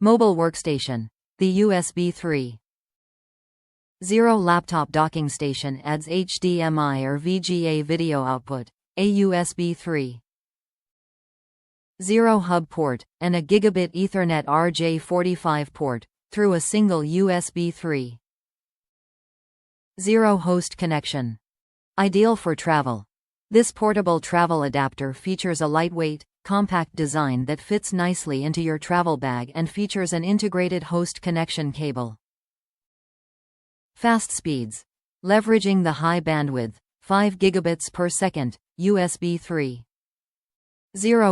Mobile workstation. The USB 3.0 laptop docking station adds HDMI or VGA video output, a USB 3.0 hub port, and a Gigabit Ethernet RJ45 port, through a single USB 3.0 host connection. Ideal for travel. This portable travel adapter features a lightweight, compact design that fits nicely into your travel bag and features an integrated host connection cable. Fast speeds. Leveraging the high bandwidth, 5 gigabits per second, USB 3.0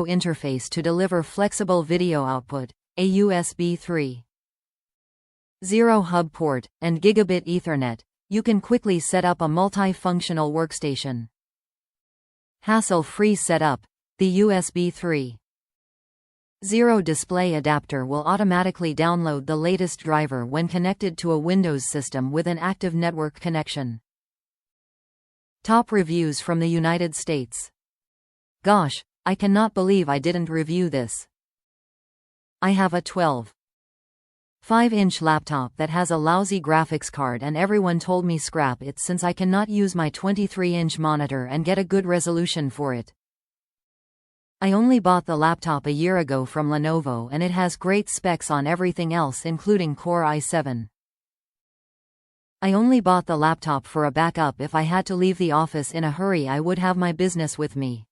interface to deliver flexible video output, a USB 3.0 hub port, and Gigabit Ethernet, you can quickly set up a multifunctional workstation. Hassle-free setup. The USB 3.0 display adapter will automatically download the latest driver when connected to a Windows system with an active network connection. Top reviews from the United States. Gosh, I cannot believe I didn't review this. I have a 12.5-inch laptop that has a lousy graphics card and everyone told me scrap it since I cannot use my 23-inch monitor and get a good resolution for it. I only bought the laptop a year ago from Lenovo and it has great specs on everything else including Core i7. I only bought the laptop for a backup if I had to leave the office in a hurry. I would have my business with me.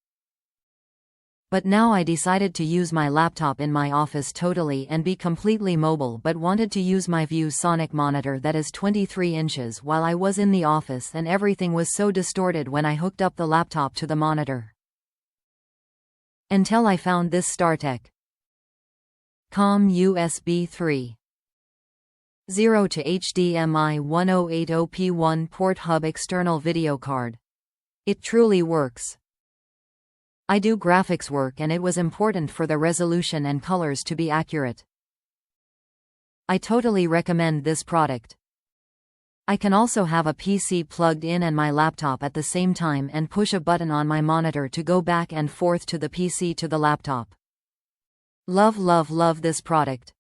But now I decided to use my laptop in my office totally and be completely mobile, but wanted to use my ViewSonic monitor that is 23 inches while I was in the office and everything was so distorted when I hooked up the laptop to the monitor. Until I found this StarTech COM USB 3.0 to HDMI 1080p1 port hub external video card. It truly works. I do graphics work and it was important for the resolution and colors to be accurate. I totally recommend this product. I can also have a PC plugged in and my laptop at the same time and push a button on my monitor to go back and forth to the PC to the laptop. Love this product.